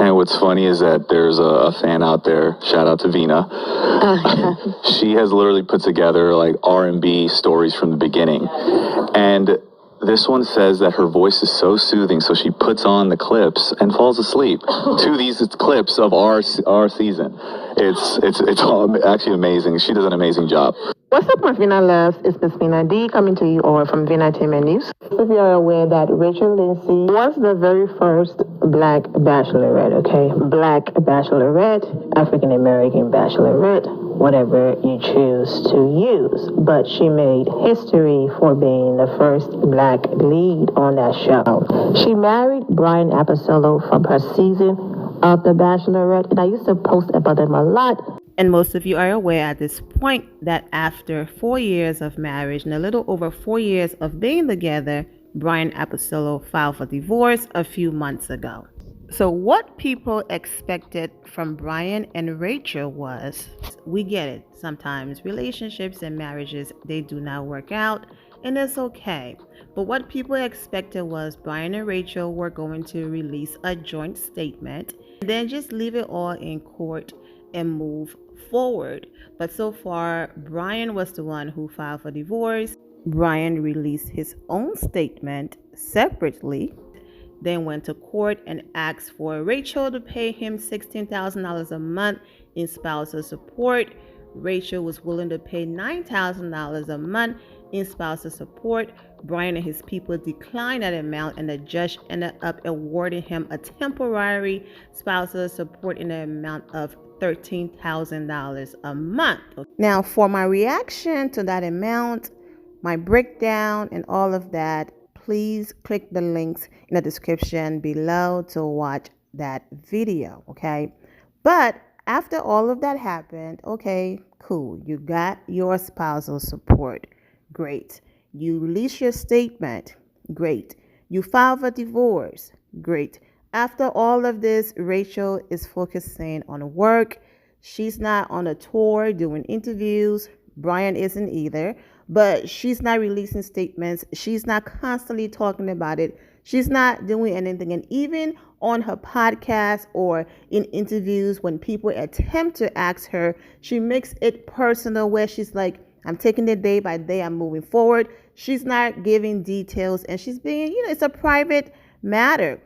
And what's funny is that there's a fan out there, shout out to Vina. She has literally put together like R&B stories from the beginning. And this one says that her voice is so soothing, so she puts on the clips and falls asleep to these clips of our season. It's all actually amazing. She does an amazing job. What's up, my Vina loves? It's Miss Vina D coming to you all from Vina Entertainment News. If you are aware that Rachel Lindsay was the very first Black Bachelorette, okay? Black Bachelorette, African American Bachelorette, whatever you choose to use. But she made history for being the first Black lead on that show. She married Bryan from her season of The Bachelorette, and I used to post about them a lot. And most of you are aware at this point that after 4 years of marriage and a little over 4 years of being together, Bryan filed for divorce a few months ago. So what people expected from Bryan and Rachel was, we get it, sometimes relationships and marriages, they do not work out, and it's okay. But what people expected was Bryan and Rachel were going to release a joint statement, and then just leave it all in court and move forward. But so far, Bryan was the one who filed for divorce. Bryan released his own statement separately, then went to court and asked for Rachel to pay him $16,000 a month in spousal support. Rachel was willing to pay $9,000 a month in spousal support. Bryan and his people declined that amount, and the judge ended up awarding him a temporary spousal support in the amount of $13,000 a month. Now, for my reaction to that amount, my breakdown and all of that, please click the links in the description below to watch that video, okay? But after all of that happened, okay, cool. You got your spousal support. Great. You release your statement. Great. You file for divorce. Great. After all of this, Rachel is focusing on work. She's not on a tour doing interviews. Bryan isn't either, but she's not releasing statements. She's not constantly talking about it. She's not doing anything. And even on her podcast or in interviews, when people attempt to ask her, she makes it personal where she's like, I'm taking it day by day. I'm moving forward. She's not giving details, and she's being, it's a private matter.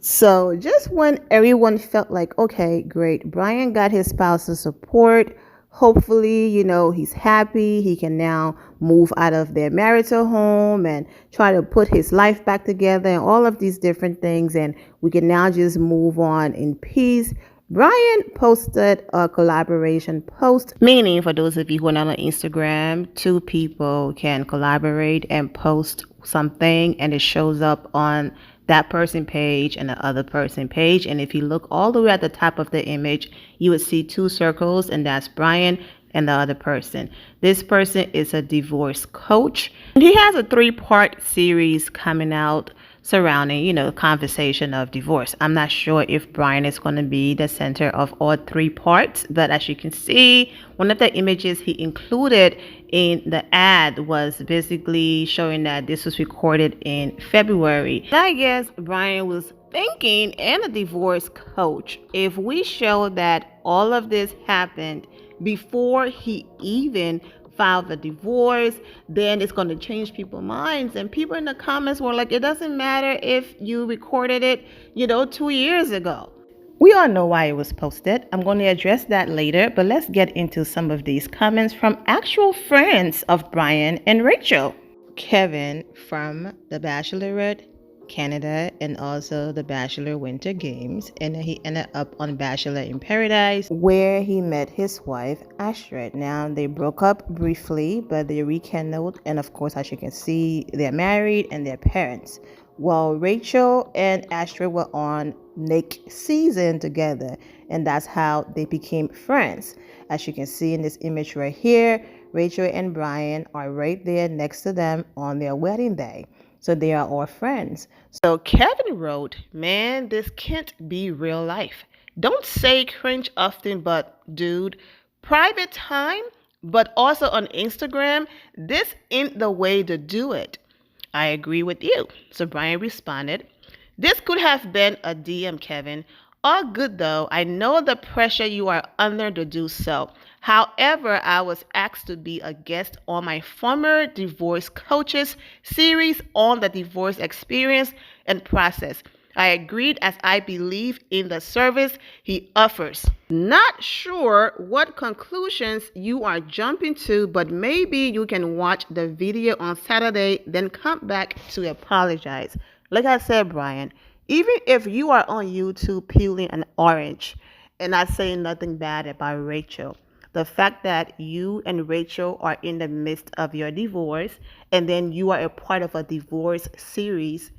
So just when everyone felt like, okay, great, Bryan got his spousal support. Hopefully, he's happy. He can now move out of their marital home and try to put his life back together and all of these different things. And we can now just move on in peace. Bryan posted a collaboration post, meaning for those of you who are not on Instagram, two people can collaborate and post something, and it shows up on that person page and the other person page. And if you look all the way at the top of the image, you would see two circles, and that's Bryan and the other person. This person is a divorce coach. He has a 3-part series coming out surrounding, the conversation of divorce. I'm not sure if Bryan is going to be the center of all 3 parts, but as you can see, one of the images he included in the ad was basically showing that this was recorded in February. And I guess Bryan was thinking, and a divorce coach, if we show that all of this happened before he even filed the divorce, then it's going to change people's minds. And people in the comments were like, it doesn't matter if you recorded it, 2 years ago. We all know why it was posted. I'm going to address that later, but let's get into some of these comments from actual friends of Bryan and Rachel. Kevin from The Bachelorette Canada and also the Bachelor Winter Games, and he ended up on Bachelor in Paradise, where he met his wife Astrid. Now they broke up briefly, but they rekindled, and of course, as you can see, they're married and they're parents. Well, Rachel and Astrid were on Nick season together, and that's how they became friends. As you can see in this image right here, Rachel and Bryan are right there next to them on their wedding day. So they are all friends. So Kevin wrote, man, this can't be real life. Don't say cringe often, but dude, private time, but also on Instagram, this ain't the way to do it. I agree with you. So Bryan responded, this could have been a DM, Kevin. All good though. I know the pressure you are under to do so. However, I was asked to be a guest on my former divorce coaches series on the divorce experience and process. I agreed as I believe in the service he offers. Not sure what conclusions you are jumping to, but maybe you can watch the video on Saturday, then come back to apologize. Like I said, Bryan, even if you are on YouTube peeling an orange and not saying nothing bad about Rachel, the fact that you and Rachel are in the midst of your divorce and then you are a part of a divorce series,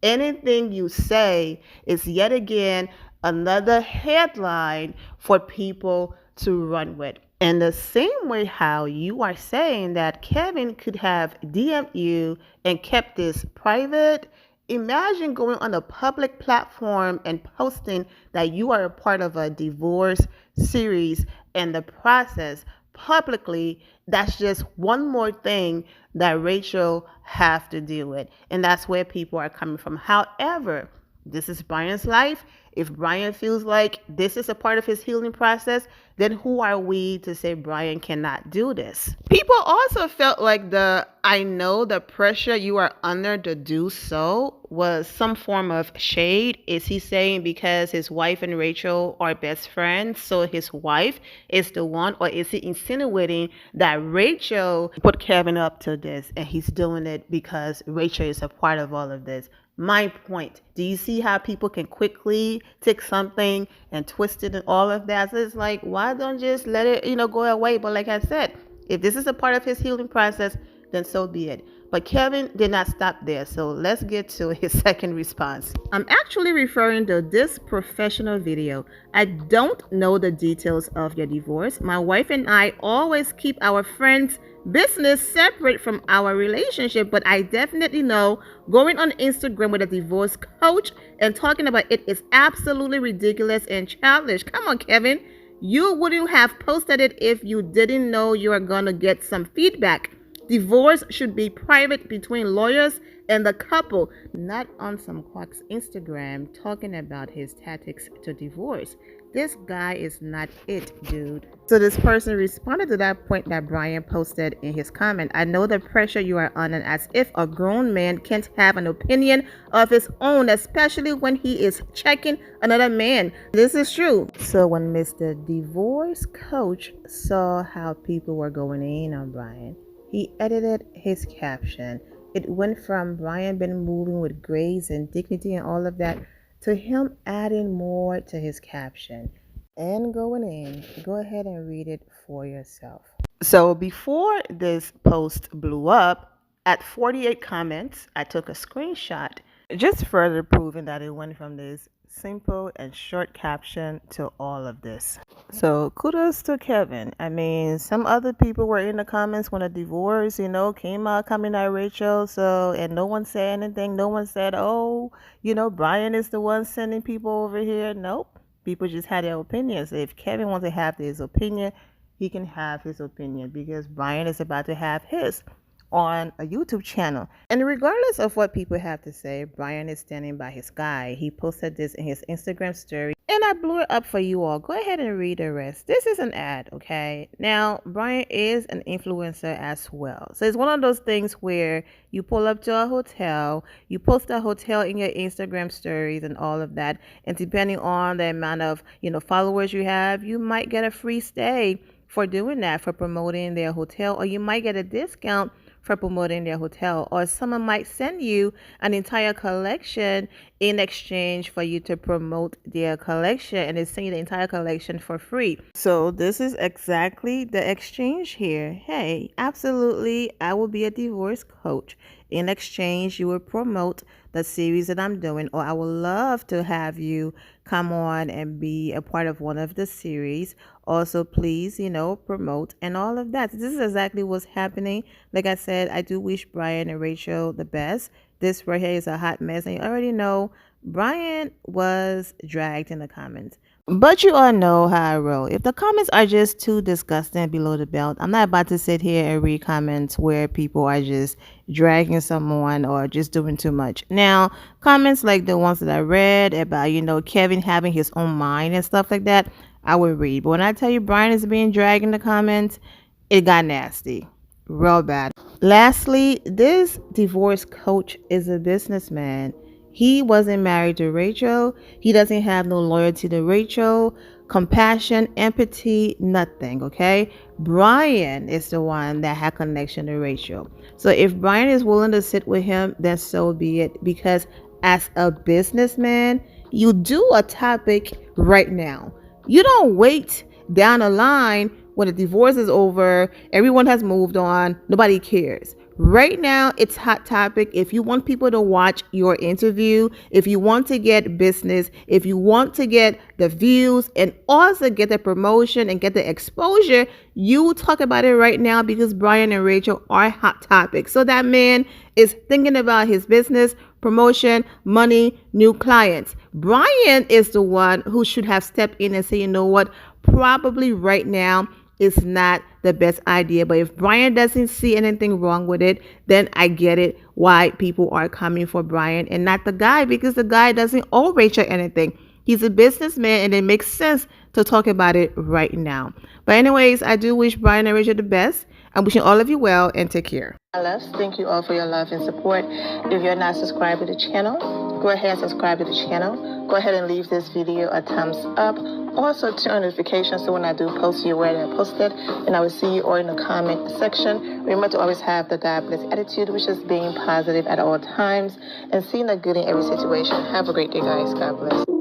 anything you say is yet again another headline for people to run with. And the same way how you are saying that Kevin could have DM'd you and kept this private, imagine going on a public platform and posting that you are a part of a divorce series and the process publicly. That's just one more thing that Rachel have to deal with. And that's where people are coming from. However, this is Bryan's life. If Bryan feels like this is a part of his healing process, then who are we to say Bryan cannot do this? People also felt like I know the pressure you are under to do so was some form of shade. Is he saying because his wife and Rachel are best friends, so his wife is the one, or is he insinuating that Rachel put Kevin up to this and he's doing it because Rachel is a part of all of this? My point. Do you see how people can quickly take something and twist it and all of that? So it's like, why don't just let it, go away? But like I said, if this is a part of his healing process, then so be it. But Kevin did not stop there. So let's get to his second response. I'm actually referring to this professional video. I don't know the details of your divorce. My wife and I always keep our friends' business separate from our relationship, but I definitely know going on Instagram with a divorce coach and talking about it is absolutely ridiculous and childish. Come on, Kevin. You wouldn't have posted it if you didn't know you were going to get some feedback. Divorce should be private between lawyers and the couple, not on some quack's Instagram talking about his tactics to divorce. This guy is not it, dude. So this person responded to that point that Bryan posted in his comment. I know the pressure you are under, as if a grown man can't have an opinion of his own, especially when he is checking another man. This is true. So when Mr. Divorce Coach saw how people were going in on Bryan, he edited his caption. It went from Bryan been moving with grace and dignity and all of that to him adding more to his caption and going in. Go ahead and read it for yourself. So before this post blew up, at 48 comments, I took a screenshot, just further proving that it went from this simple and short caption to all of this. So kudos to Kevin. I mean, some other people were in the comments when a divorce, came out coming at Rachel. So, and no one said anything. No one said, oh, Bryan is the one sending people over here. Nope. People just had their opinions. If Kevin wants to have his opinion, he can have his opinion because Bryan is about to have his on a YouTube channel. And regardless of what people have to say, Bryan is standing by his guy. He posted this in his Instagram story and I blew it up for you all. Go ahead and read the rest. This is an ad, okay? Now, Bryan is an influencer as well. So it's one of those things where you pull up to a hotel, you post a hotel in your Instagram stories and all of that. And depending on the amount of, followers you have, you might get a free stay for doing that, for promoting their hotel, or you might get a discount for promoting their hotel, or someone might send you an entire collection in exchange for you to promote their collection, and they send you the entire collection for free. So this is exactly the exchange here. Hey, absolutely, I will be a divorce coach. In exchange, you will promote the series that I'm doing, or I would love to have you come on and be a part of one of the series. Also, please, promote and all of that. This is exactly what's happening. Like I said, I do wish Bryan and Rachel the best. This right here is a hot mess, and you already know Bryan was dragged in the comments. But you all know how I roll. If the comments are just too disgusting below the belt, I'm not about to sit here and read comments where people are just dragging someone or just doing too much. Now, comments like the ones that I read about, Kevin having his own mind and stuff like that, I would read. But when I tell you Bryan is being dragged in the comments, it got nasty. Real bad. Lastly, this divorce coach is a businessman. He wasn't married to Rachel. He doesn't have no loyalty to Rachel, compassion, empathy, nothing, okay? Bryan is the one that had connection to Rachel. So if Bryan is willing to sit with him, then so be it. Because as a businessman, you do a topic right now. You don't wait down the line when the divorce is over, everyone has moved on, nobody cares. Right now, it's hot topic. If you want people to watch your interview, if you want to get business, if you want to get the views and also get the promotion and get the exposure, you talk about it right now because Bryan and Rachel are hot topics. So that man is thinking about his business, promotion, money, new clients. Bryan is the one who should have stepped in and say, you know what, probably right now, it's not the best idea. But if Bryan doesn't see anything wrong with it, then I get it why people are coming for Bryan and not the guy, because the guy doesn't owe Rachel anything. He's a businessman and it makes sense to talk about it right now. But anyways, I do wish Bryan and Rachel the best. I'm wishing all of you well and take care. My loves, thank you all for your love and support. If you're not subscribed to the channel, go ahead and subscribe to the channel. Go ahead and leave this video a thumbs up. Also turn on notifications so when I do post, you're aware that I posted. And I will see you all in the comment section. Remember to always have the God bless attitude, which is being positive at all times and seeing the good in every situation. Have a great day, guys. God bless.